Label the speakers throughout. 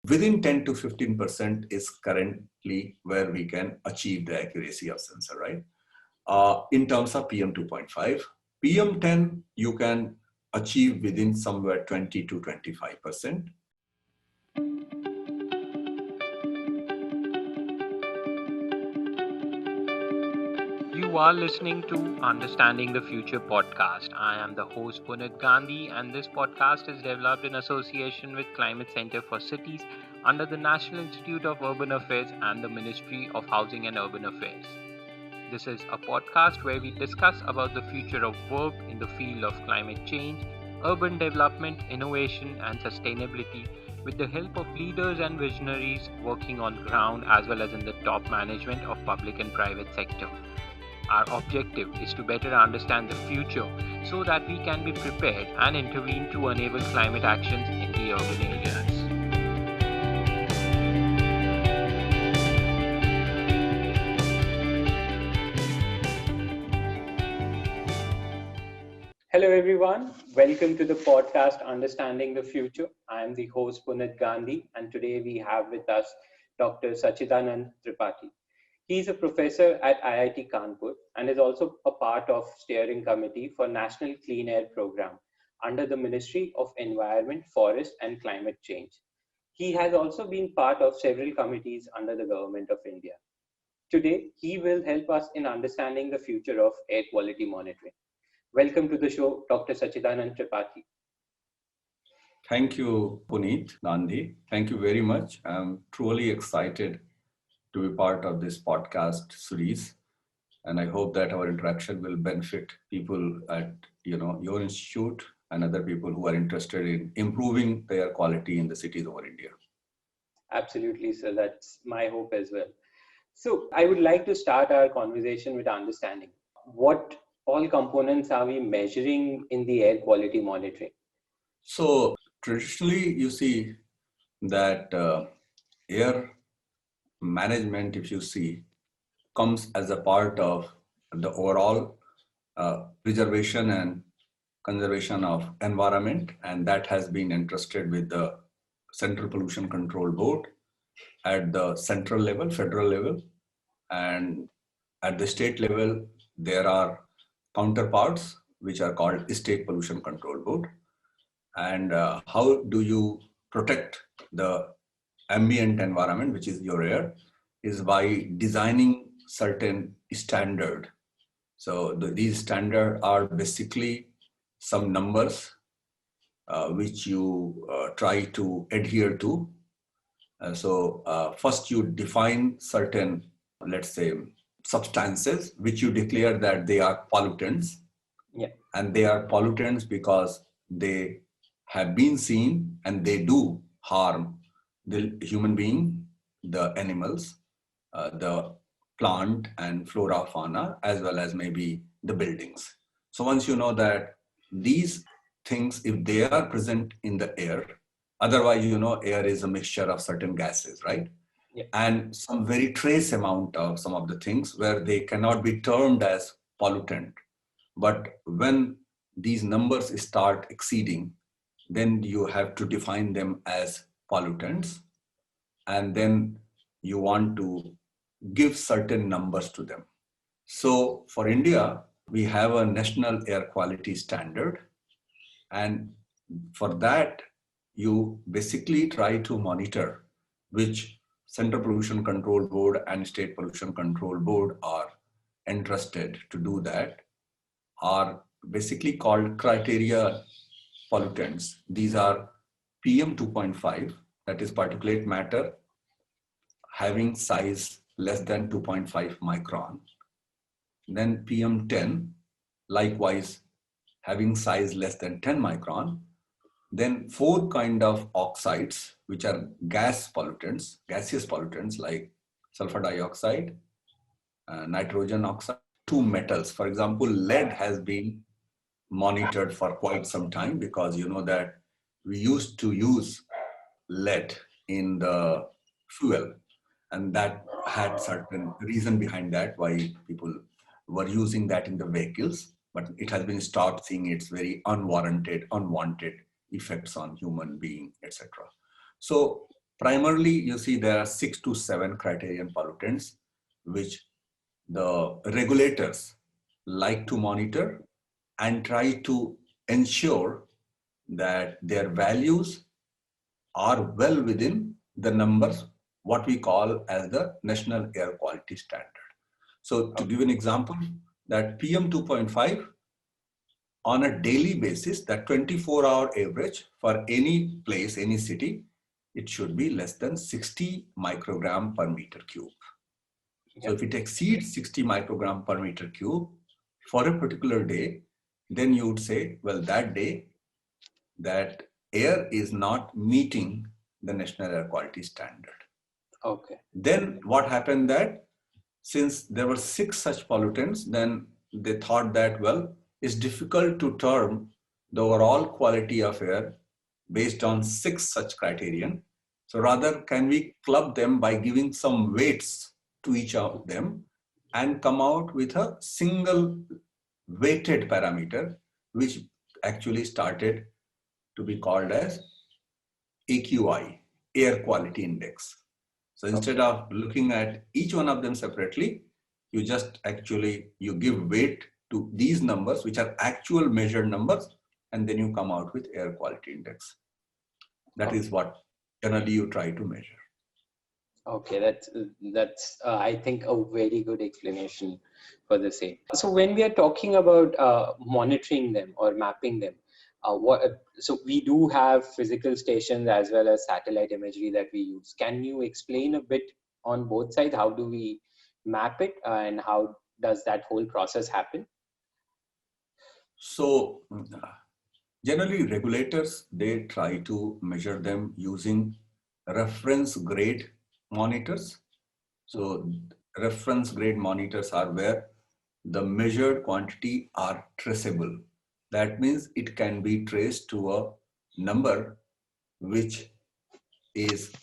Speaker 1: within 10 to 15% is currently where we can achieve the accuracy of sensor, right? In terms of PM 2.5, PM 10, you can achieve within somewhere 20 to 25%.
Speaker 2: You are listening to Understanding the Future podcast. I am the host Punit Gandhi, and this podcast is developed in association with Climate Center for Cities under the National Institute of Urban Affairs and the Ministry of Housing and Urban Affairs. This is a podcast where we discuss about the future of work in the field of climate change, urban development, innovation, and sustainability with the help of leaders and visionaries working on ground as well as in the top management of public and private sector. Our objective is to better understand the future so that we can be prepared and intervene to enable climate actions in the urban areas.
Speaker 3: Hello, everyone. Welcome to the podcast Understanding the Future. I am the host Punit Gandhi, and today we have with us Dr. Sachidanand Tripathi. He is a professor at IIT Kanpur and is also a part of steering committee for National Clean Air Program under the Ministry of Environment, Forest and Climate Change. He has also been part of several committees under the Government of India. Today, he will help us in understanding the future of air quality monitoring. Welcome to the show, Dr. Sachidanand Tripathi.
Speaker 1: Thank you, Puneet Gandhi. Thank you very much. I'm truly excited to be part of this podcast series, and I hope that our interaction will benefit people at your institute and other people who are interested in improving the air quality in the cities over India.
Speaker 3: Absolutely, sir. That's my hope as well. So I would like to start our conversation with understanding what all components are we measuring in the air quality monitoring?
Speaker 1: So traditionally, you see that air management, if you see, comes as a part of the overall preservation and conservation of environment, and that has been entrusted with the Central Pollution Control Board at the central level, federal level, and at the state level, there are counterparts which are called State Pollution Control Board. And how do you protect the ambient environment, which is your air, is by designing certain standard. So these standards are basically some numbers which you try to adhere to. So first you define certain, let's say, substances which you declare that they are pollutants.
Speaker 3: Yeah.
Speaker 1: And they are pollutants because they have been seen and they do harm the human being, the animals, the plant and flora, fauna, as well as maybe the buildings. So once you know that these things, if they are present in the air, otherwise, air is a mixture of certain gases, right?
Speaker 3: Yeah.
Speaker 1: And some very trace amount of some of the things where they cannot be termed as pollutant. But when these numbers start exceeding, then you have to define them as pollutants. And then you want to give certain numbers to them. So for India, we have a national air quality standard. And for that, you basically try to monitor which Central Pollution Control Board and State Pollution Control Board are entrusted to do that, are basically called criteria pollutants. These are PM 2.5, that is particulate matter having size less than 2.5 micron. Then PM 10, likewise having size less than 10 micron. Then 4 kind of oxides, which are gaseous pollutants like sulfur dioxide, nitrogen oxide, 2 metals. For example, lead has been monitored for quite some time because you know that we used to use lead in the fuel, and that had certain reason behind that why people were using that in the vehicles, but it has been stopped seeing its very unwanted effects on human being, etc. So Primarily, you see there are 6 to 7 criterion pollutants which the regulators like to monitor and try to ensure that their values are well within the numbers, what we call as the National Air Quality Standard. So to give an example, that PM 2.5 on a daily basis, that 24-hour average for any place, any city, it should be less than 60 microgram per meter cube. So if it exceeds 60 microgram per meter cube for a particular day, then you would say, well, that day, that air is not meeting the National Air Quality Standard.
Speaker 3: Okay.
Speaker 1: Then what happened that since there were 6 such pollutants, then they thought that, well, it's difficult to term the overall quality of air based on 6 such criterion. So rather, can we club them by giving some weights to each of them and come out with a single weighted parameter, which actually started to be called as AQI, Air Quality Index. So instead of looking at each one of them separately, you just actually, you give weight to these numbers, which are actual measured numbers, and then you come out with air quality index. That is what generally you try to measure.
Speaker 3: Okay, that's I think a very good explanation for the same. So when we are talking about monitoring them or mapping them, so we do have physical stations as well as satellite imagery that we use. Can you explain a bit on both sides? How do we map it and how does that whole process happen?
Speaker 1: So generally regulators, they try to measure them using reference grade monitors. So reference grade monitors are where the measured quantity are traceable. That means it can be traced to a number which is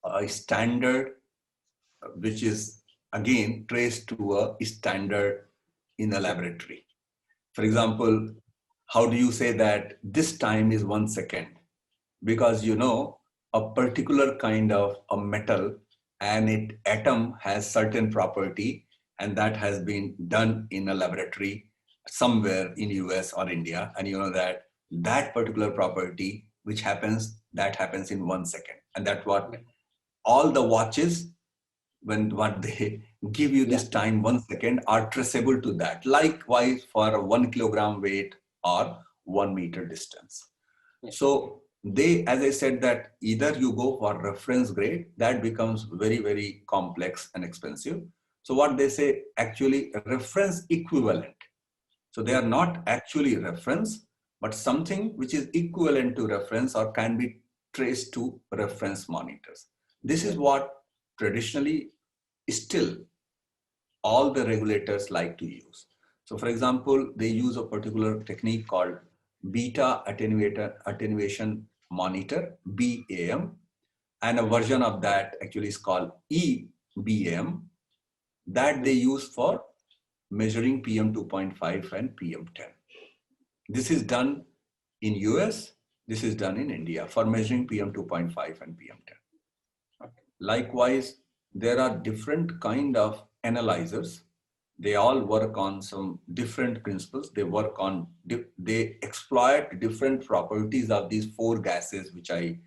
Speaker 1: a standard, which is again traced to a standard in a laboratory. For example, how do you say that this time is 1 second? Because you know a particular kind of a metal and it atom has certain property, and that has been done in a laboratory somewhere in US or India, and you know that that particular property which happens, that happens in 1 second, and that's what all the watches, when what they give you this time 1 second, are traceable to that. Likewise for a 1 kilogram weight or 1 meter distance. So they, as I said, that either you go for reference grade, that becomes very, very complex and expensive. So what they say, actually reference equivalent. So they are not actually reference, but something which is equivalent to reference or can be traced to reference monitors. This is what traditionally still all the regulators like to use. So for example, they use a particular technique called beta attenuation monitor, BAM, and a version of that actually is called EBM, that they use for measuring PM 2.5 and PM 10. This is done in US, this is done in India for measuring PM 2.5 and PM 10. Likewise, there are different kind of analyzers. They all work on some different principles. They work on, they exploit different properties of these 4 gases, which I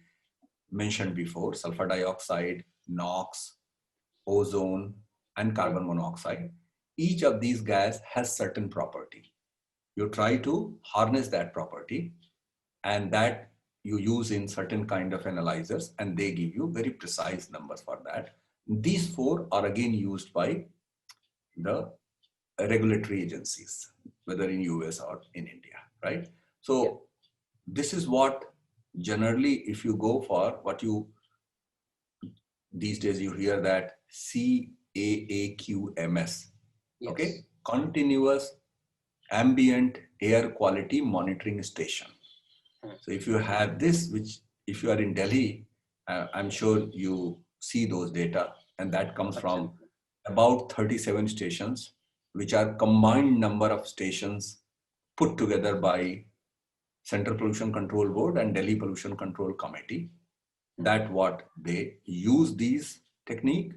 Speaker 1: mentioned before: sulfur dioxide, NOx, ozone, and carbon monoxide. Each of these gas has certain property. You try to harness that property, and that you use in certain kind of analyzers, and they give you very precise numbers for that. These 4 are again used by the regulatory agencies, whether in US or in India, right? So this is what generally, if you go for what you, these days you hear that CAAQMS, okay? Continuous Ambient Air Quality Monitoring Station. So if you have this, which if you are in Delhi, I'm sure you see those data, and that comes from about 37 stations, which are combined number of stations put together by Central Pollution Control Board and Delhi Pollution Control Committee. That what they use these technique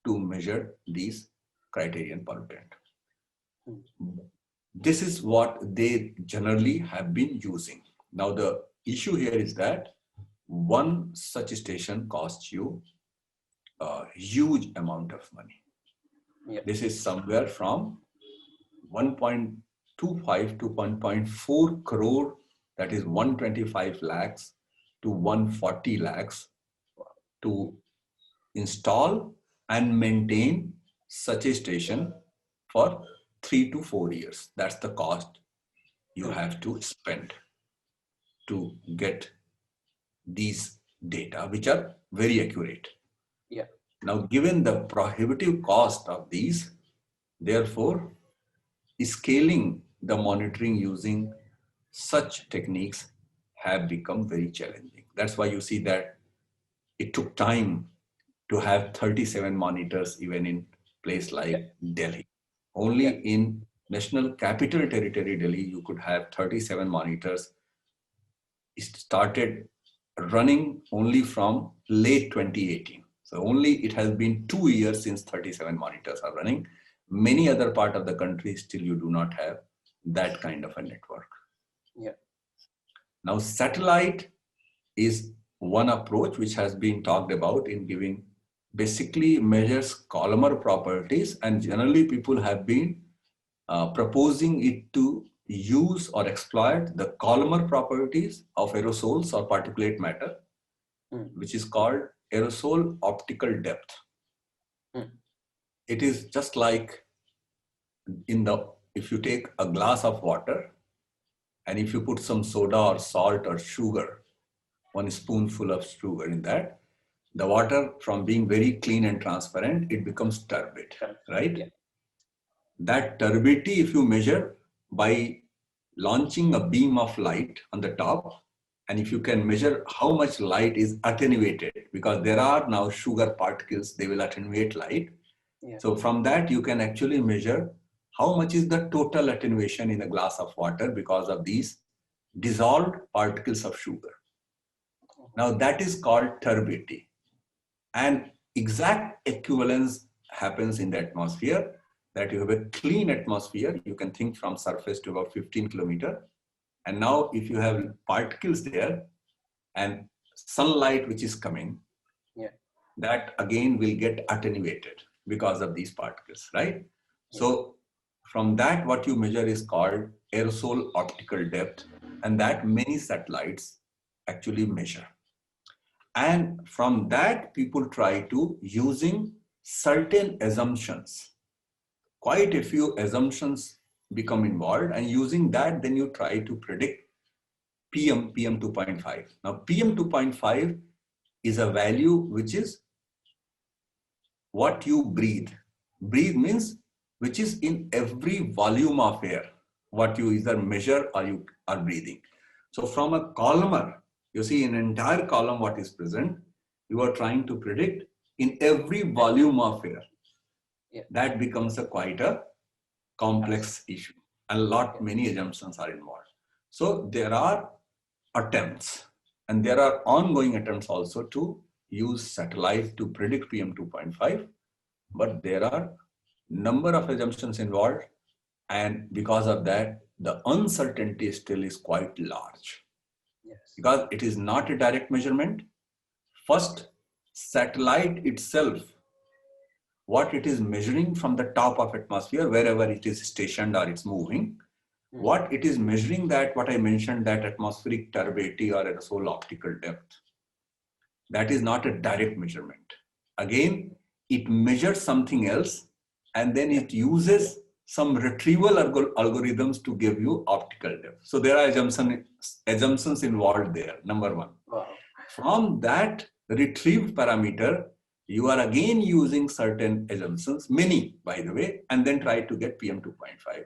Speaker 1: to measure these criterion pollutant. This is what they generally have been using. Now the issue here is that one such station costs you a huge amount of money.
Speaker 3: Yeah.
Speaker 1: This is somewhere from 1.25 to 1.4 crore, that is 125 lakhs to 140 lakhs to install and maintain such a station for 3 to 4 years. That's the cost you have to spend to get these data, which are very accurate.
Speaker 3: Yeah.
Speaker 1: Now, given the prohibitive cost of these, therefore, scaling the monitoring using such techniques have become very challenging. That's why you see that it took time to have 37 monitors even in place like Delhi. Only in National Capital Territory Delhi, you could have 37 monitors. It started running only from late 2018. So only it has been 2 years since 37 monitors are running. Many other part of the country still you do not have that kind of a network.
Speaker 3: Yeah.
Speaker 1: Now satellite is one approach which has been talked about in giving basically measures columnar properties, and generally people have been proposing it to use or exploit the columnar properties of aerosols or particulate matter, which is called aerosol optical depth. It is just like if you take a glass of water and if you put some soda or salt or sugar, one spoonful of sugar in that, the water from being very clean and transparent, it becomes turbid, right?
Speaker 3: Yeah.
Speaker 1: That turbidity, if you measure by launching a beam of light on the top, and if you can measure how much light is attenuated, because there are now sugar particles, they will attenuate light.
Speaker 3: Yeah.
Speaker 1: So from that, you can actually measure how much is the total attenuation in a glass of water because of these dissolved particles of sugar. Now that is called turbidity. And exact equivalence happens in the atmosphere, that you have a clean atmosphere. You can think from surface to about 15 kilometers. And now if you have particles there and sunlight which is coming, that again will get attenuated because of these particles, right? So from that, what you measure is called aerosol optical depth, and that many satellites actually measure. And from that, people try to using certain assumptions. Quite a few assumptions become involved, and using that, then you try to predict PM 2.5. Now, PM 2.5 is a value which is what you breathe. Breathe means which is in every volume of air, what you either measure or you are breathing. So from a columnar, you see an entire column what is present, you are trying to predict in every volume of air. That becomes quite a complex issue. And many assumptions are involved. So there are attempts, and there are ongoing attempts also to use satellite to predict PM 2.5, but there are number of assumptions involved, and because of that, the uncertainty still is quite large. Because it is not a direct measurement. First, satellite itself, what it is measuring from the top of atmosphere, wherever it is stationed or it's moving, what it is measuring, that what I mentioned, that atmospheric turbidity or aerosol optical depth, that is not a direct measurement. Again, it measures something else, and then it uses some retrieval algorithms to give you optical depth. So there are assumptions involved there, number one.
Speaker 3: Wow.
Speaker 1: From that retrieved parameter, you are again using certain assumptions, many by the way, and then try to get PM 2.5.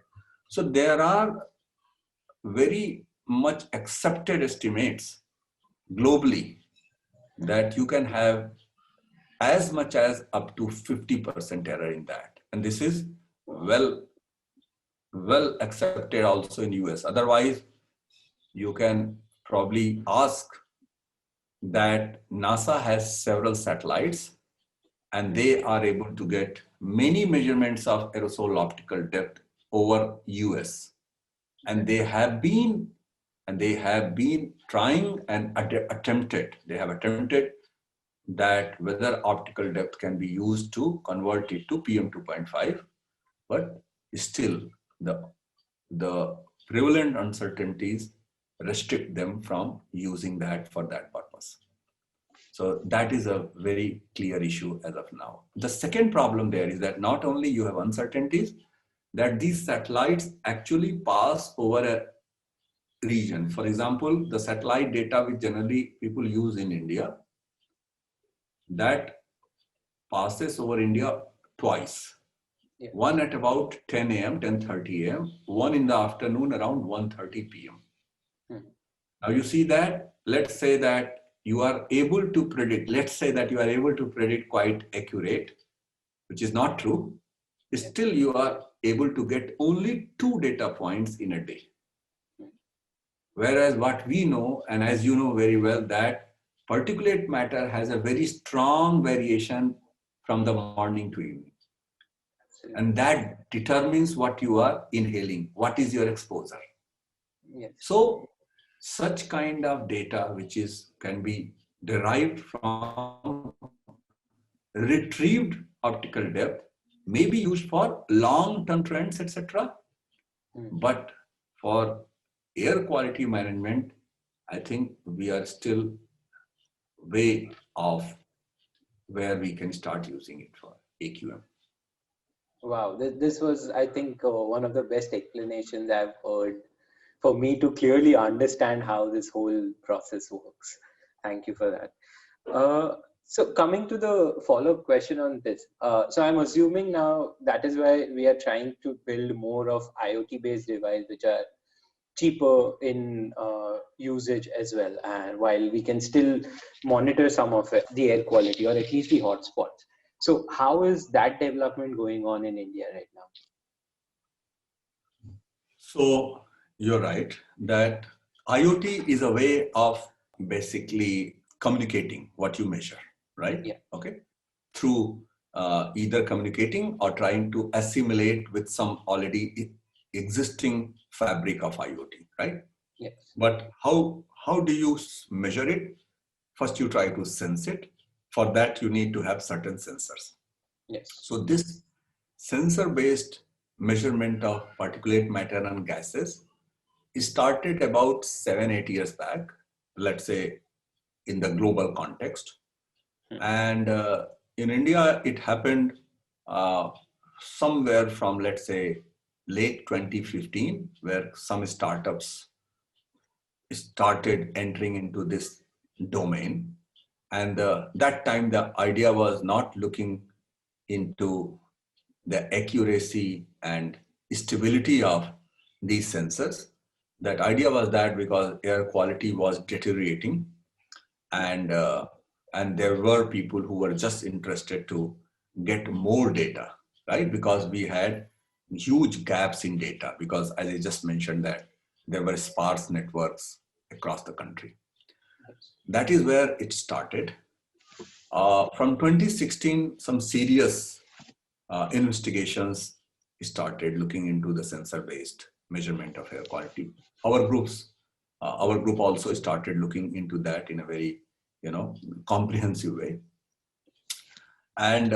Speaker 1: So there are very much accepted estimates globally that you can have as much as up to 50% error in that. And this is well accepted also in US. Otherwise, you can probably ask that NASA has several satellites and they are able to get many measurements of aerosol optical depth over US. And they have been trying and they have attempted that whether optical depth can be used to convert it to PM2.5, but still the prevalent uncertainties restrict them from using that for that purpose. So that is a very clear issue as of now. The second problem there is that not only you have uncertainties, that these satellites actually pass over a region. For example, the satellite data which generally people use in India, that passes over India twice.
Speaker 3: Yeah.
Speaker 1: One at about 10 a.m., 10:30 a.m., one in the afternoon around 1:30 p.m. Now you see that, let's say that you are able to predict, quite accurate, which is not true. Still you are able to get only 2 data points in a day. Whereas what we know, and as you know very well, that particulate matter has a very strong variation from the morning to evening. And that determines what you are inhaling, what is your exposure.
Speaker 3: Yes.
Speaker 1: So such kind of data can be derived from retrieved optical depth may be used for long-term trends, etc. But for air quality management, I think we are still way off where we can start using it for AQM.
Speaker 3: Wow, this was, I think, one of the best explanations I've heard for me to clearly understand how this whole process works. Thank you for that. So coming to the follow-up question on this, so I'm assuming now that is why we are trying to build more of IoT-based devices which are cheaper in usage as well, and while we can still monitor some of it, the air quality or at least the hotspots. So how is that development going on in India right now?
Speaker 1: So you're right that IoT is a way of basically communicating what you measure, right?
Speaker 3: Yeah.
Speaker 1: Okay. Through either communicating or trying to assimilate with some already existing fabric of IoT, right?
Speaker 3: Yes.
Speaker 1: But how do you measure it? First, you try to sense it. For that, you need to have certain sensors.
Speaker 3: Yes.
Speaker 1: So this sensor-based measurement of particulate matter and gases started about 7-8 years back, let's say in the global context. And in India, it happened somewhere from, let's say, late 2015, where some startups started entering into this domain. And that time, the idea was not looking into the accuracy and stability of these sensors. That idea was that because air quality was deteriorating, and there were people who were just interested to get more data, right? Because we had huge gaps in data, because as I just mentioned that there were sparse networks across the country. That is where it started. From 2016, some serious investigations started looking into the sensor-based measurement of air quality. Our group also started looking into that in a very, comprehensive way. And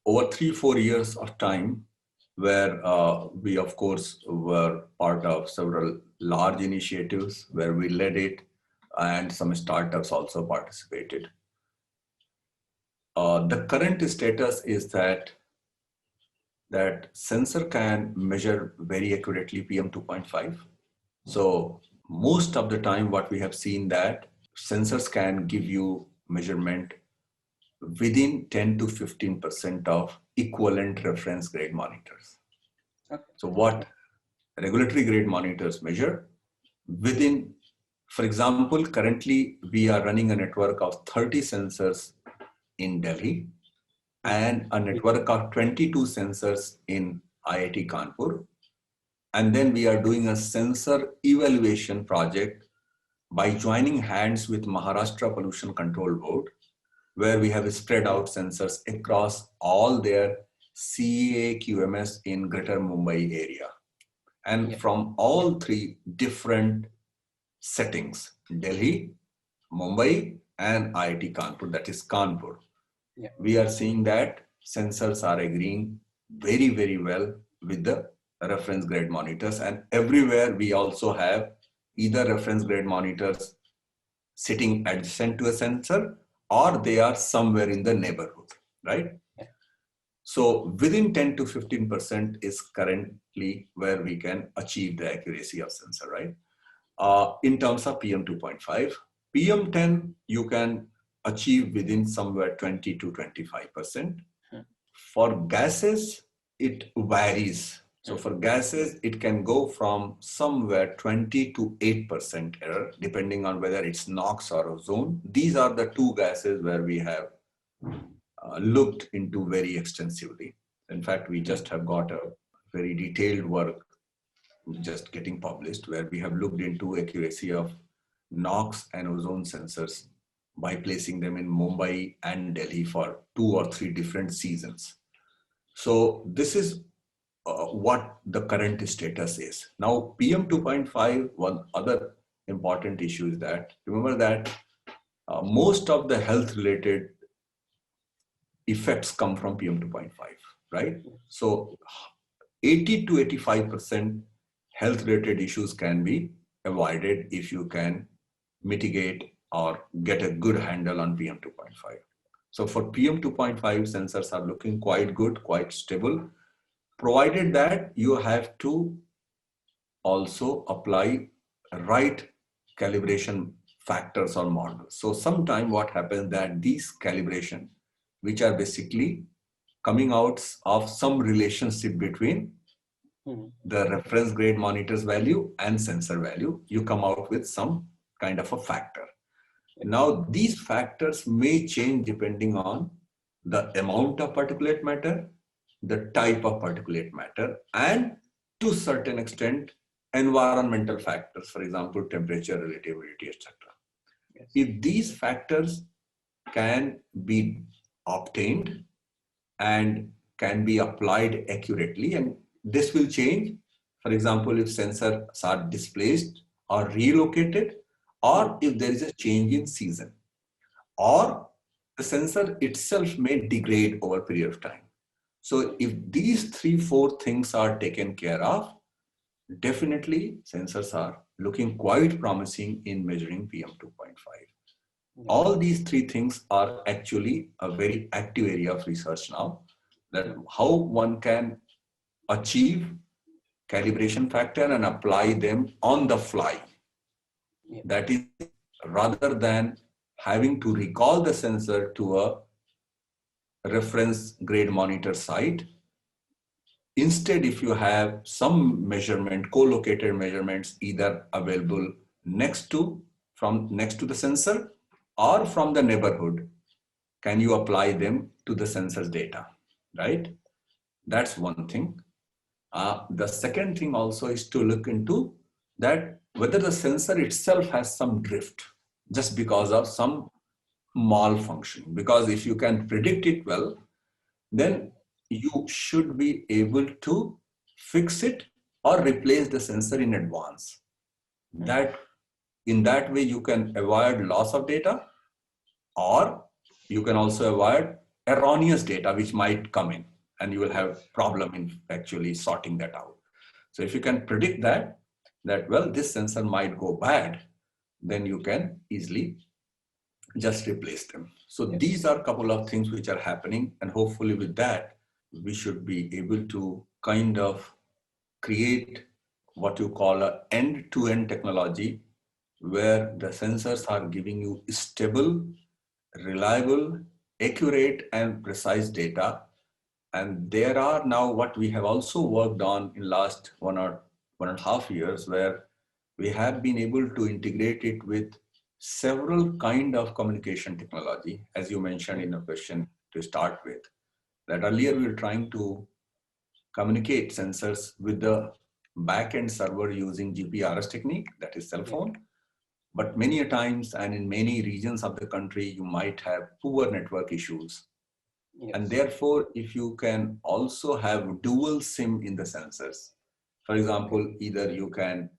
Speaker 1: over 3-4 years of time, where we of course were part of several large initiatives where we led it, and some startups also participated. The current status is that sensor can measure very accurately PM2.5. So most of the time what we have seen that sensors can give you measurement within 10 to 15% of equivalent reference grade monitors. Okay. So what regulatory grade monitors measure within, for example, currently we are running a network of 30 sensors in Delhi and a network of 22 sensors in IIT Kanpur. And then we are doing a sensor evaluation project by joining hands with Maharashtra Pollution Control Board, where we have spread out sensors across all their CEA QMS in Greater Mumbai area. And from all three different settings, Delhi, Mumbai, and IIT Kanpur, that is Kanpur. We are seeing that sensors are agreeing very, very well with the reference grade monitors. And everywhere we also have either reference grade monitors sitting adjacent to a sensor, or they are somewhere in the neighborhood, right? So within 10 to 15% is currently where we can achieve the accuracy of sensor, right? In terms of PM 2.5, PM 10, you can achieve within somewhere 20 to 25%. For gases, it varies. So for gases, it can go from somewhere 20 to 8% error, depending on whether it's NOx or ozone. These are the two gases where we have looked into very extensively. In fact, we just have got a very detailed work just getting published where we have looked into accuracy of NOx and ozone sensors by placing them in Mumbai and Delhi for 2 or 3 different seasons. So this is what the current status is. Now, PM 2.5, one other important issue is that, remember that most of the health related effects come from PM 2.5, right? So 80 to 85% health related issues can be avoided if you can mitigate or get a good handle on PM 2.5. So for PM 2.5, sensors are looking quite good, quite stable, provided that you have to also apply right calibration factors or models. So sometime what happens that these calibration, which are basically coming out of some relationship between the reference grade monitor's value and sensor value, you come out with some kind of a factor. Now, these factors may change depending on the amount of particulate matter, the type of particulate matter, and to a certain extent, environmental factors, for example, temperature, relativity, etc. Yes. If these factors can be obtained and can be applied accurately, and this will change, for example, if sensors are displaced or relocated, or if there is a change in season, or the sensor itself may degrade over a period of time. So if these 3-4 things are taken care of, definitely sensors are looking quite promising in measuring PM 2.5. All these 3 things are actually a very active area of research now, that how one can achieve calibration factor and apply them on the fly. That is, rather than having to recall the sensor to a reference grade monitor site. Instead, if you have some measurement, co-located measurements, either available next to the sensor or from the neighborhood, can you apply them to the sensor's data, right? That's one thing. The second thing also is to look into that whether the sensor itself has some drift just because of some malfunction. Because if you can predict it well, then you should be able to fix it or replace the sensor in advance. That in that way you can avoid loss of data, or you can also avoid erroneous data which might come in, and you will have problem in actually sorting that out. So if you can predict that well, this sensor might go bad, then you can easily just replace them. So these are a couple of things which are happening, and hopefully with that, we should be able to kind of create what you call a end-to-end technology, where the sensors are giving you stable, reliable, accurate, and precise data. And there are now what we have also worked on in last 1.5 years, where we have been able to integrate it with several kind of communication technology, as you mentioned in a question to start with. That earlier we were trying to communicate sensors with the back-end server using GPRS technique, that is cell phone. But many a times and in many regions of the country, you might have poor network issues. And
Speaker 3: Yes.
Speaker 1: therefore, if you can also have dual SIM in the sensors, for example, either you can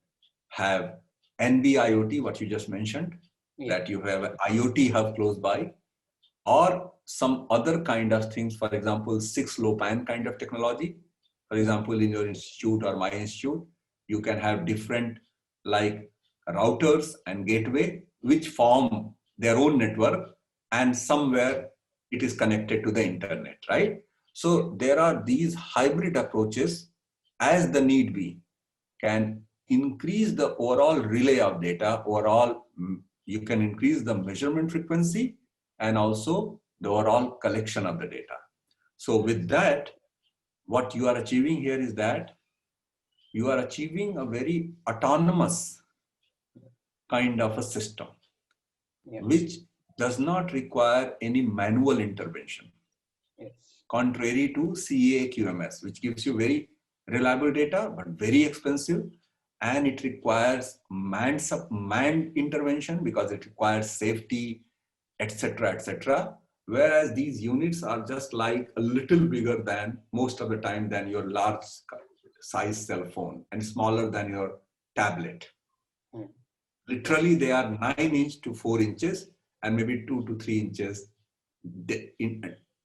Speaker 1: have NB-IoT, what you just mentioned,
Speaker 3: Yeah.
Speaker 1: that you have an IoT hub close by, or some other kind of things, for example, 6LoWPAN kind of technology. For example, in your institute or my institute, you can have different like routers and gateway, which form their own network, and somewhere it is connected to the internet, right? So there are these hybrid approaches as the need be can increase the overall relay of data, you can increase the measurement frequency and also the overall collection of the data. So with that, what you are achieving here is that you are achieving a very autonomous kind of a system,
Speaker 3: Yes.
Speaker 1: which does not require any manual intervention,
Speaker 3: Yes.
Speaker 1: contrary to CA-QMS, which gives you very reliable data, but very expensive. And it requires manned intervention because it requires safety, etc., etc. Whereas these units are just like a little bigger than most of the time than your large size cell phone and smaller than your tablet.
Speaker 3: Hmm.
Speaker 1: Literally, they are 9 inch to 4 inches and maybe 2 to 3 inches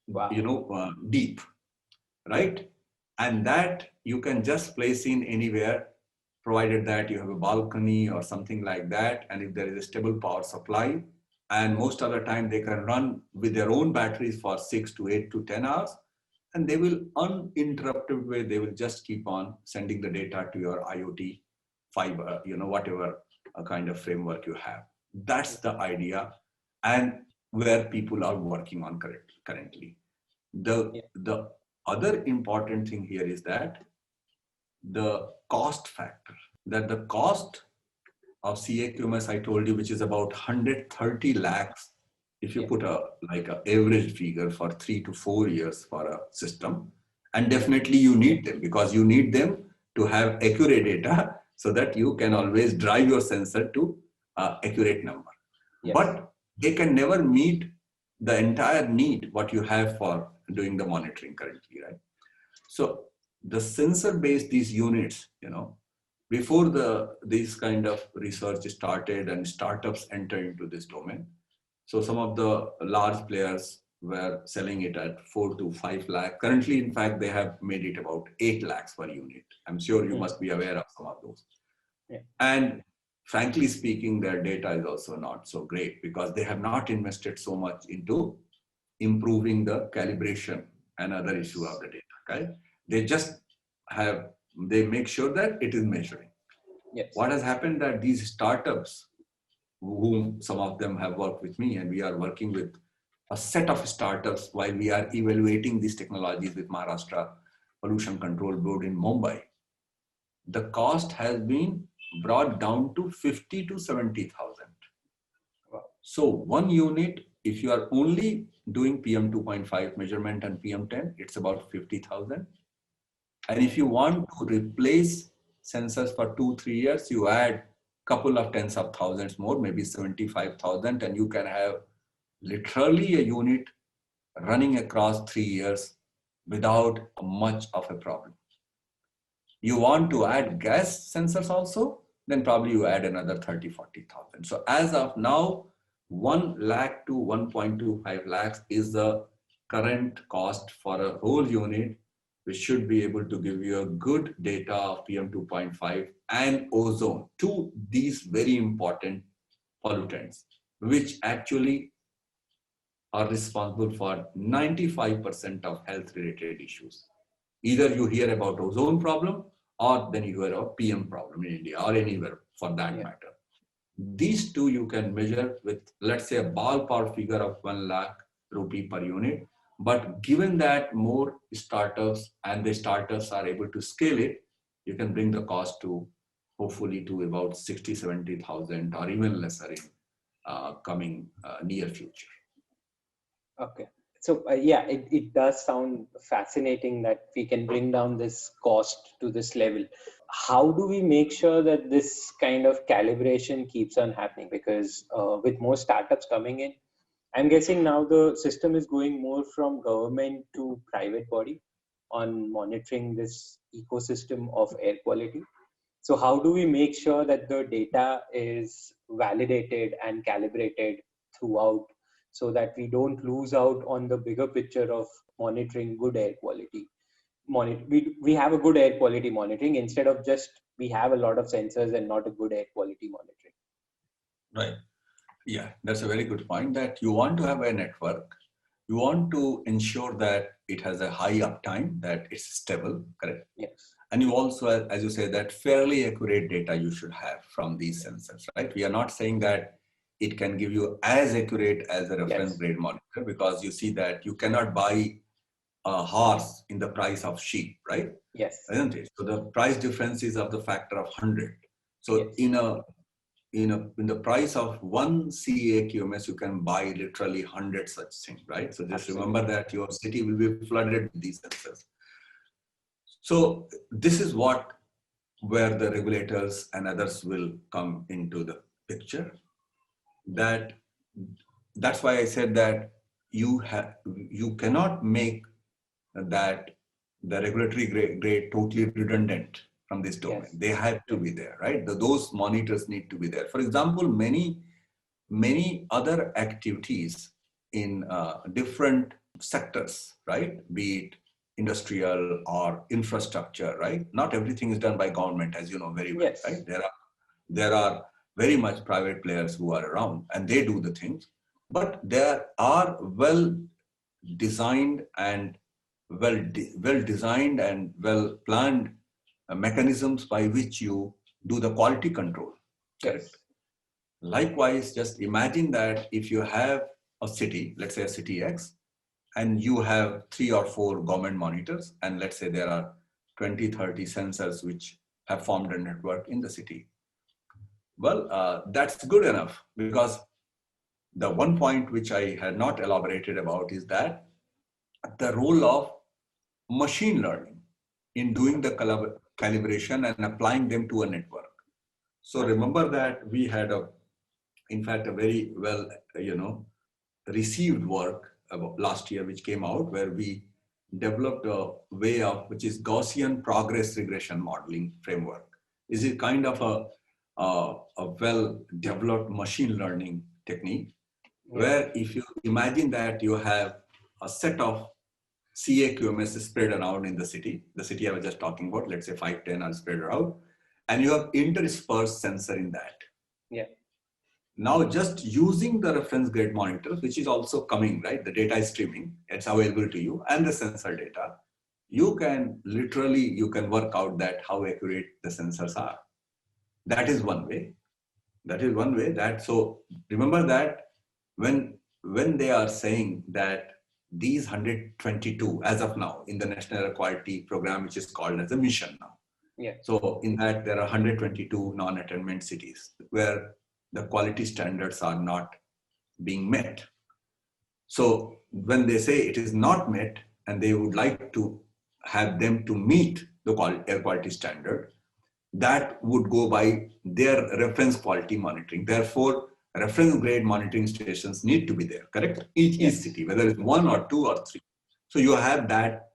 Speaker 3: Wow.
Speaker 1: deep, right? And that you can just place in anywhere, provided that you have a balcony or something like that. And if there is a stable power supply, and most of the time they can run with their own batteries for 6 to 8 to 10 hours, and they will uninterrupted way, they will just keep on sending the data to your IoT fiber, whatever kind of framework you have. That's the idea, and where people are working on currently. The other important thing here is that the cost factor, that the cost of CA-QMS, I told you, which is about 130 lakhs, if you put a average figure for 3 to 4 years for a system, and definitely you need them because you need them to have accurate data so that you can always drive your sensor to accurate number.
Speaker 3: Yes.
Speaker 1: But they can never meet the entire need what you have for doing the monitoring currently, right? So the sensor-based these units, before this kind of research started and startups entered into this domain, so some of the large players were selling it at 4 to 5 lakh. Currently, in fact, they have made it about 8 lakhs per unit. I'm sure you must be aware of some of those.
Speaker 3: Yeah.
Speaker 1: And frankly speaking, their data is also not so great because they have not invested so much into improving the calibration and other issue of the data, right? They just they make sure that it is measuring.
Speaker 3: Yes.
Speaker 1: What has happened that these startups, whom some of them have worked with me, and we are working with a set of startups while we are evaluating these technologies with Maharashtra Pollution Control Board in Mumbai. The cost has been brought down to 50 to 70,000.
Speaker 3: Wow.
Speaker 1: So one unit, if you are only doing PM 2.5 measurement and PM 10, it's about 50,000. And if you want to replace sensors for 2-3 years, you add couple of tens of thousands more, maybe 75,000, and you can have literally a unit running across 3 years without much of a problem. You want to add gas sensors also, then probably you add another 30-40,000. So as of now, 1 lakh to 1.25 lakhs is the current cost for a whole unit, which should be able to give you a good data of PM 2.5 and ozone, two these very important pollutants, which actually are responsible for 95% of health related issues. Either you hear about ozone problem or then you hear about PM problem in India or anywhere for that matter. These two you can measure with, let's say, a ballpark figure of 1 lakh rupee per unit. But given that more startups and the startups are able to scale it, you can bring the cost to hopefully to about 60-70,000 or even lesser in coming near future.
Speaker 3: Okay. So yeah, it does sound fascinating that we can bring down this cost to this level. How do we make sure that this kind of calibration keeps on happening? Because with more startups coming in, I'm guessing now the system is going more from government to private body on monitoring this ecosystem of air quality. So how do we make sure that the data is validated and calibrated throughout so that we don't lose out on the bigger picture of monitoring good air quality? We have a good air quality monitoring instead of just we have a lot of sensors and not a good air quality monitoring.
Speaker 1: Right. Yeah, that's a very good point, that you want to have a network. You want to ensure that it has a high uptime, that it's stable, correct?
Speaker 3: Yes.
Speaker 1: And you also, as you say, that fairly accurate data you should have from these sensors, right? We are not saying that it can give you as accurate as a reference grade monitor, because you see that you cannot buy a horse in the price of sheep, right?
Speaker 3: Yes.
Speaker 1: Isn't it? So the price difference is of the factor of 100. So
Speaker 3: Yes.
Speaker 1: in the price of one CA QMS, you can buy literally 100 such things, right? So just remember that your city will be flooded with these sensors. So this is where the regulators and others will come into the picture. That's why I said that you cannot make that the regulatory grade totally redundant from this domain.
Speaker 3: Yes.
Speaker 1: They have to be there, right? Those monitors need to be there. For example, many other activities in different sectors, right? Be it industrial or infrastructure, right? Not everything is done by government, as you know very well,
Speaker 3: Yes.
Speaker 1: right? There are very much private players who are around and they do the things, but there are well designed and well designed and well planned mechanisms by which you do the quality control. Correct.
Speaker 3: Yes.
Speaker 1: Likewise, just imagine that if you have a city, let's say a city X, and you have 3 or 4 government monitors, and let's say there are 20, 30 sensors which have formed a network in the city. Well, that's good enough, because the one point which I had not elaborated about is that the role of machine learning in doing the calibration and applying them to a network. So remember that we had in fact, a very well, received work about last year, which came out, where we developed a way of, which is Gaussian progress regression modeling framework. Is it kind of a well-developed machine learning technique, where if you imagine that you have a set of CAQMS spread around in the city I was just talking about, let's say 5, 10 are spread around, and you have interspersed sensor in that.
Speaker 3: Yeah.
Speaker 1: Now, just using the reference grade monitors, which is also coming, right? The data is streaming, it's available to you, and the sensor data, you can work out that how accurate the sensors are. That is one way. So remember that when they are saying that these 122 as of now in the National Air Quality Program, which is called as a mission now.
Speaker 3: Yeah.
Speaker 1: So in that there are 122 non-attainment cities where the quality standards are not being met. So when they say it is not met and they would like to have them to meet the air quality standard, that would go by their reference quality monitoring. Therefore, reference grade monitoring stations need to be there, correct? Each city, whether it's 1 or 2 or 3. So you have that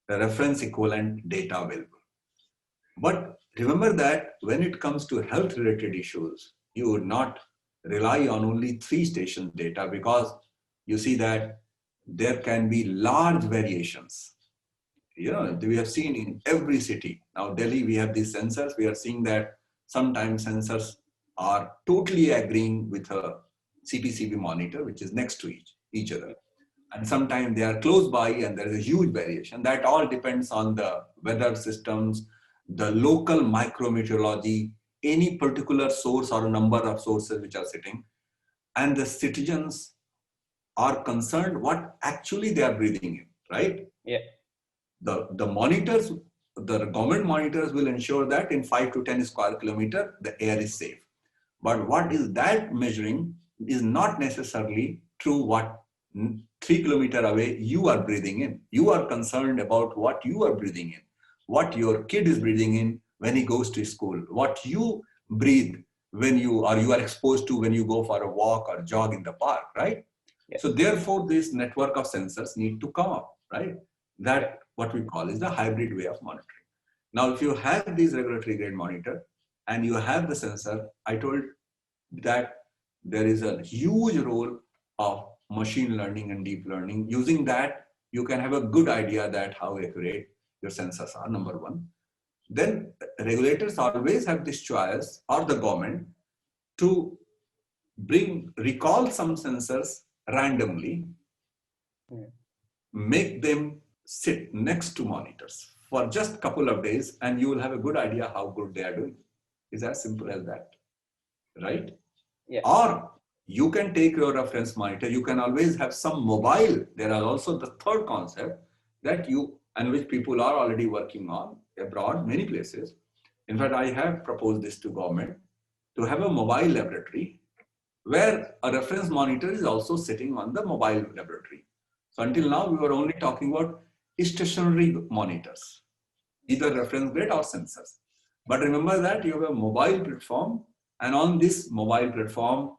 Speaker 1: reference equivalent data available. But remember that when it comes to health related issues, you would not rely on only 3 stations data, because you see that there can be large variations. We have seen in every city. Now, Delhi, we have these sensors. We are seeing that sometimes sensors are totally agreeing with a CPCB monitor, which is next to each other. And sometimes they are close by and there is a huge variation. That all depends on the weather systems, the local micrometeorology, any particular source or a number of sources which are sitting. And the citizens are concerned what actually they are breathing in, right?
Speaker 3: Yeah.
Speaker 1: The monitors, the government monitors will ensure that in 5 to 10 square kilometer, the air is safe. But what is that measuring is not necessarily true what 3 kilometers away, you are breathing in. You are concerned about what you are breathing in, what your kid is breathing in when he goes to school, what you breathe when you are exposed to when you go for a walk or jog in the park, right?
Speaker 3: Yes.
Speaker 1: So therefore, this network of sensors need to come up, right? That what we call is the hybrid way of monitoring. Now, if you have these regulatory grade monitor and you have the sensor, I told that there is a huge role of machine learning and deep learning. Using that, you can have a good idea that how accurate your sensors are, number one. Then regulators always have this choice, or the government, to recall some sensors randomly, make them sit next to monitors for just a couple of days, and you will have a good idea how good they are doing. It's as simple as that, right?
Speaker 3: Yeah.
Speaker 1: Or you can take your reference monitor. You can always have some mobile. There are also the third concept that and which people are already working on abroad, many places. In fact, I have proposed this to government to have a mobile laboratory where a reference monitor is also sitting on the mobile laboratory. So until now, we were only talking about stationary monitors, either reference grade or sensors. But remember that you have a mobile platform, and on this mobile platform,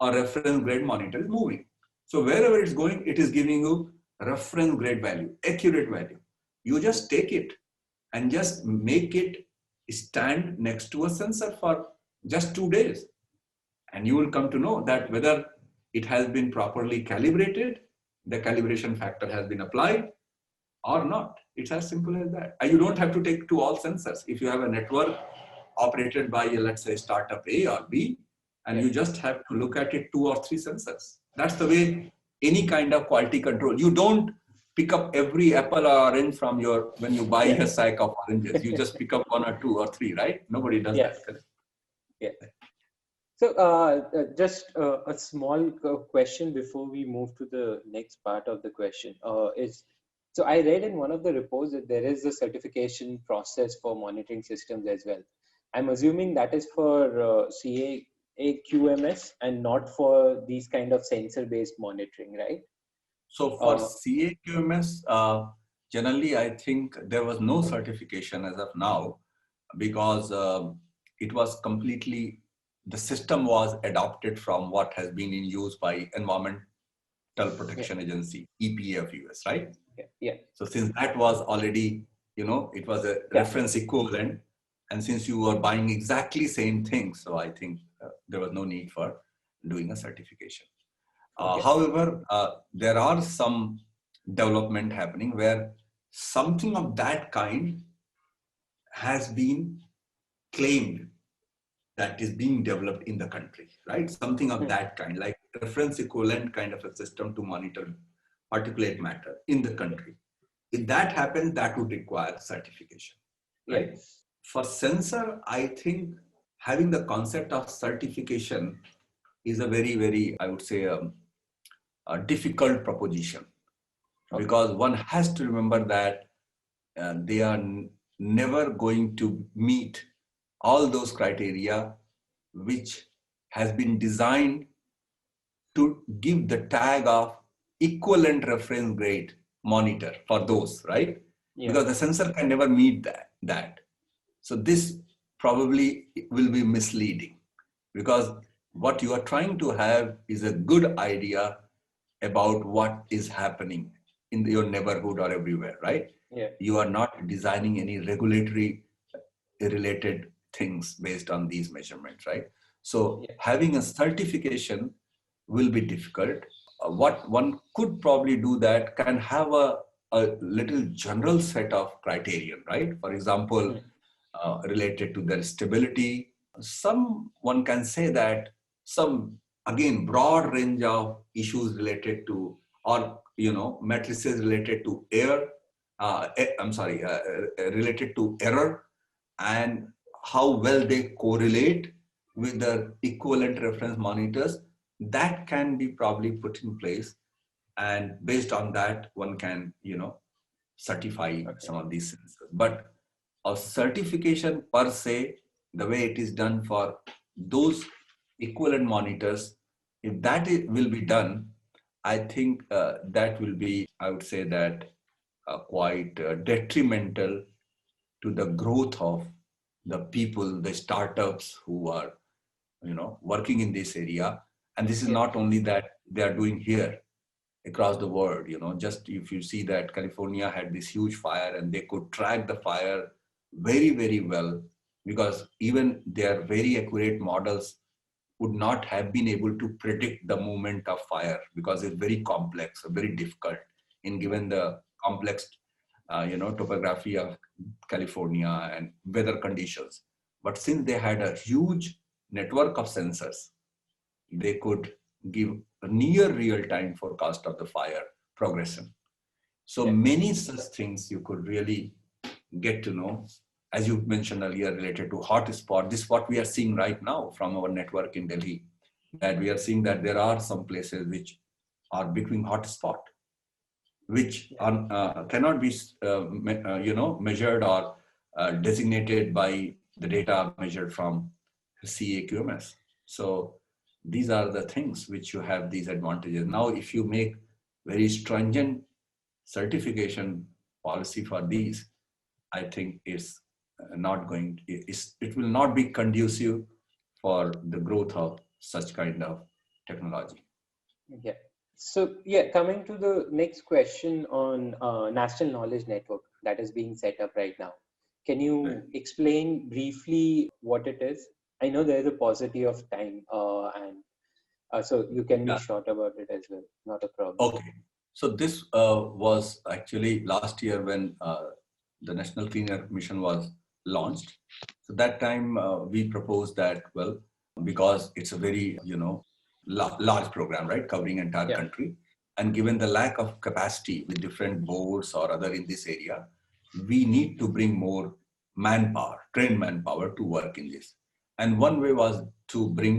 Speaker 1: a reference grade monitor is moving. So wherever it's going, it is giving you reference grade value, accurate value. You just take it and just make it stand next to a sensor for just 2 days. And you will come to know that whether it has been properly calibrated, the calibration factor has been applied or not. It's as simple as that. And you don't have to take to all sensors. If you have a network operated by, let's say, startup A or B, and you just have to look at it 2 or 3 sensors. That's the way any kind of quality control. You don't pick up every apple or orange from when you buy a sack of oranges. You just pick up 1 or 2 or 3, right? Nobody does that. Correct?
Speaker 3: Yeah. So just a small question before we move to the next part of the question so I read in one of the reports that there is a certification process for monitoring systems as well. I'm assuming that is for CA-QMS and not for these kind of sensor-based monitoring, right?
Speaker 1: So for CA-QMS, generally, I think there was no certification as of now because it was completely, the system was adopted from what has been in use by Environmental Protection Agency, EPA of US, right?
Speaker 3: Yeah.
Speaker 1: So since that was already, it was a reference equivalent, and since you were buying exactly same thing, so I think there was no need for doing a certification. However, there are some development happening where something of that kind has been claimed that is being developed in the country, right? Something of that kind, like reference equivalent kind of a system to monitor particulate matter in the country. If that happens, that would require certification, right? Yes. For sensor, I think having the concept of certification is a very, very, I would say, a difficult proposition because one has to remember that they are never going to meet all those criteria which has been designed to give the tag of equivalent reference grade monitor for those, right? Because the sensor can never meet that. So this probably will be misleading because what you are trying to have is a good idea about what is happening in your neighborhood or everywhere, right? Yeah. You are not designing any regulatory related things based on these measurements, right? So having a certification will be difficult. What one could probably do that can have a little general set of criterion, right? For example, related to their stability. One can say that some, again, broad range of issues related to, or, matrices related to related to error and how well they correlate with the equivalent reference monitors, that can be probably put in place. And based on that, one can, certify some of these sensors. But a certification per se, the way it is done for those equivalent monitors, if that will be done, I think that will be, I would say that quite detrimental to the growth of the people, the startups who are, working in this area. And this is
Speaker 3: Yeah.
Speaker 1: not only that they are doing here, across the world. Just if you see that California had this huge fire and they could track the fire very, very well, because even their very accurate models would not have been able to predict the movement of fire, because it's very complex, very difficult in given the complex topography of California and weather conditions. But since they had a huge network of sensors, they could give a near real-time forecast of the fire progression. So
Speaker 3: Yeah.
Speaker 1: many such things you could really get to know, as you mentioned earlier, related to hotspot. This is what we are seeing right now from our network in Delhi, that we are seeing that there are some places which are becoming hotspot, which cannot be measured or designated by the data measured from CAQMS. So these are the things which you have these advantages. Now, if you make very stringent certification policy for these, I think it's not going, it will not be conducive for the growth of such kind of technology.
Speaker 3: Yeah. So, yeah, coming to the next question on National Knowledge Network that is being set up right now. Can you
Speaker 1: Right.
Speaker 3: explain briefly what it is? I know there is a paucity of time, and so you can be
Speaker 1: Yeah.
Speaker 3: short about it as well. Not a problem.
Speaker 1: Okay. So this was actually last year when the National Clean Air Mission was launched. So that time we proposed that, well, because it's a very, large program, right, covering entire
Speaker 3: Yeah.
Speaker 1: country. And given the lack of capacity with different boards or other in this area, we need to bring more manpower, trained manpower to work in this. And one way was to bring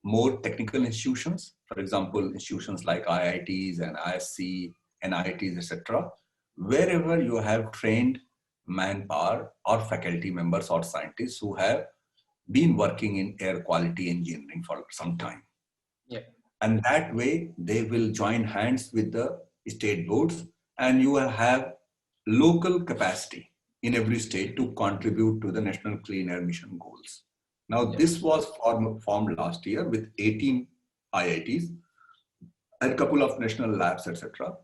Speaker 1: more technical institutions, for example, institutions like IITs and ISC, NITs, etc., wherever you have trained manpower or faculty members or scientists who have been working in air quality engineering for some time.
Speaker 3: Yeah.
Speaker 1: And that way, they will join hands with the state boards, and you will have local capacity in every state to contribute to the National Clean Air Mission goals. Now,
Speaker 3: Yeah.
Speaker 1: this was formed last year with 18 IITs and a couple of national labs, etc.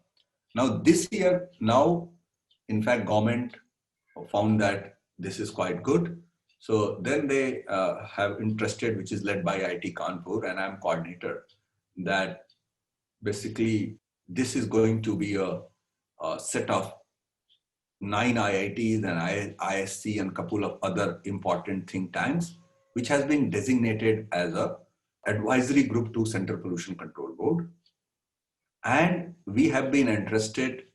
Speaker 1: Now, this year, in fact, government found that this is quite good. So then they have interested, which is led by IIT Kanpur, and I'm coordinator, that basically this is going to be a set of 9 IITs and ISC and a couple of other important think tanks, which has been designated as a advisory group to Central Pollution Control Board. And we have been interested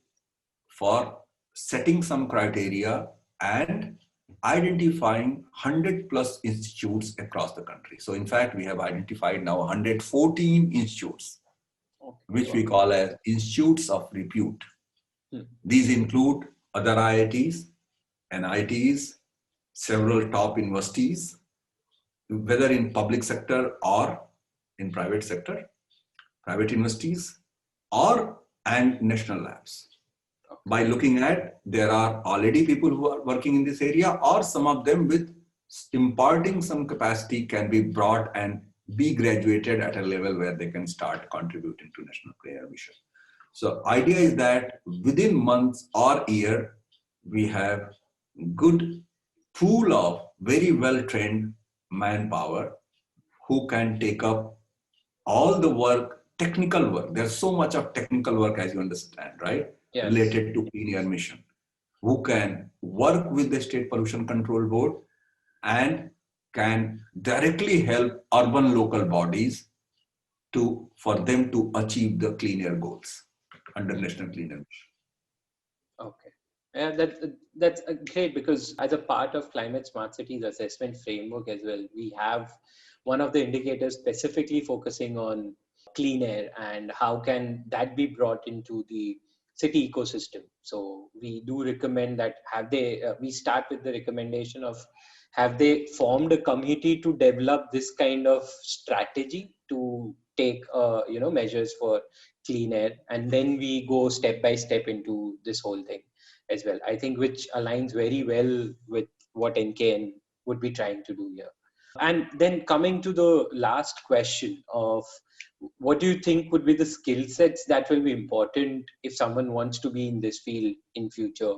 Speaker 1: for setting some criteria and identifying 100 plus institutes across the country. So in fact, we have identified now 114 institutes,
Speaker 3: Okay.
Speaker 1: which
Speaker 3: Wow.
Speaker 1: we call as institutes of repute.
Speaker 3: Hmm.
Speaker 1: These include other IITs, NITs, several top universities, whether in public sector or in private sector, private universities, and national labs. By looking at, there are already people who are working in this area, or some of them with imparting some capacity can be brought and be graduated at a level where they can start contributing to National Clean Air Mission. So idea is that within months or year, we have good pool of very well-trained manpower who can take up all the work, technical work. There's so much of technical work, as you understand, right?
Speaker 3: Yes.
Speaker 1: Related to Clean Air Mission, who can work with the State Pollution Control Board and can directly help urban local bodies for them to achieve the clean air goals under National Clean Air Mission.
Speaker 3: Okay. Yeah, that's great, because as a part of Climate Smart Cities assessment framework as well, we have one of the indicators specifically focusing on clean air and how can that be brought into the city ecosystem. So we do recommend that we start with the recommendation of, have they formed a committee to develop this kind of strategy to take measures for clean air, and then we go step by step into this whole thing as well. I think which aligns very well with what NKN would be trying to do here. And then coming to the last question of what do you think would be the skill sets that will be important if someone wants to be in this field in future,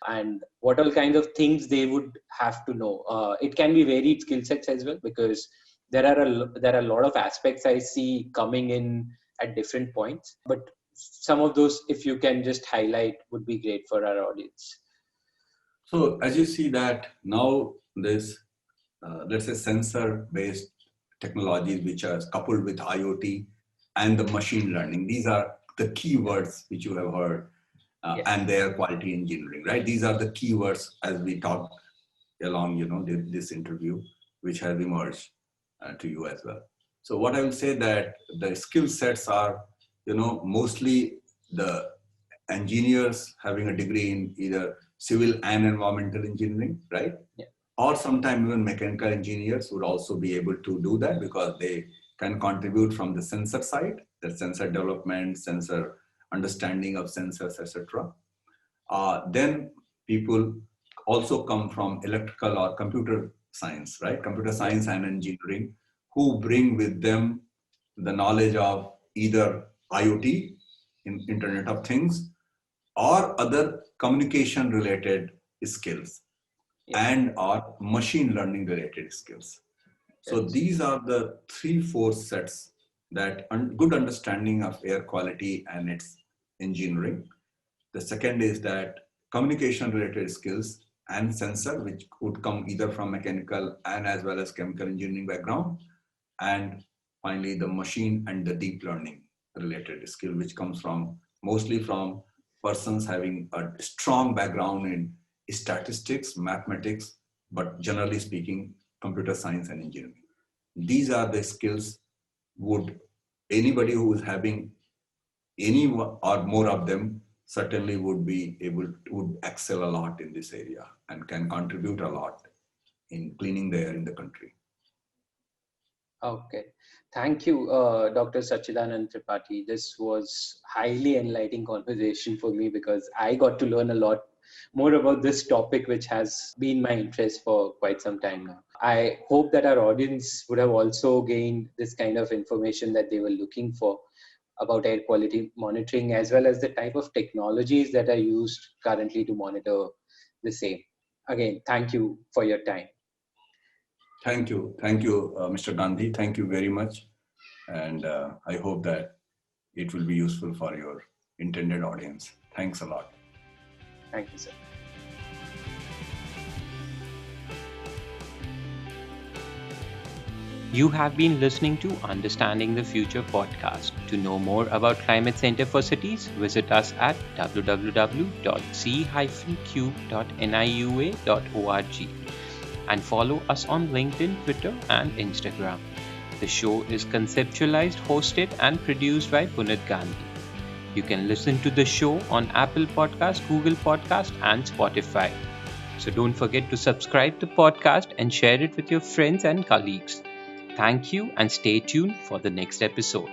Speaker 3: and what all kinds of things they would have to know? It can be varied skill sets as well, because there are a lot of aspects I see coming in at different points. But some of those, if you can just highlight, would be great for our audience.
Speaker 1: So as you see that now this, let's say sensor-based technologies which are coupled with IoT and the machine learning, these are the keywords which you have heard,
Speaker 3: Yes.
Speaker 1: and their quality engineering, right? These are the keywords as we talked along, this interview, which has emerged to you as well. So what I will say that the skill sets are, mostly the engineers having a degree in either civil and environmental engineering, right?
Speaker 3: Yeah.
Speaker 1: Or sometimes even mechanical engineers would also be able to do that because they can contribute from the sensor side, the sensor development, sensor understanding of sensors, etc. Then people also come from electrical or computer science, right? Computer science and engineering, who bring with them the knowledge of either IoT, Internet of Things, or other communication related skills, and or machine learning related skills. So these are the 3-4 sets that good understanding of air quality and its engineering. The second is that communication related skills and sensor, which would come either from mechanical and as well as chemical engineering background. And finally, the machine and the deep learning related skill, which comes from mostly from persons having a strong background in statistics, mathematics, but generally speaking, computer science and engineering. These are the skills would anybody who is having any or more of them certainly would excel a lot in this area and can contribute a lot in cleaning the air in the country.
Speaker 3: Okay. Thank you, Dr. Sachidanand Tripathi. This was highly enlightening conversation for me because I got to learn a lot more about this topic, which has been my interest for quite some time now. I hope that our audience would have also gained this kind of information that they were looking for about air quality monitoring, as well as the type of technologies that are used currently to monitor the same. Again, thank you for your time.
Speaker 1: Thank you, Mr. Gandhi. Thank you very much. And I hope that it will be useful for your intended audience. Thanks a lot.
Speaker 3: Thank you, sir.
Speaker 2: You have been listening to Understanding the Future podcast. To know more about Climate Center for Cities, visit us at www.c-q.niua.org and follow us on LinkedIn, Twitter, and Instagram. The show is conceptualized, hosted, and produced by Punit Gandhi. You can listen to the show on Apple Podcast, Google Podcast, and Spotify. So don't forget to subscribe to the podcast and share it with your friends and colleagues. Thank you and stay tuned for the next episode.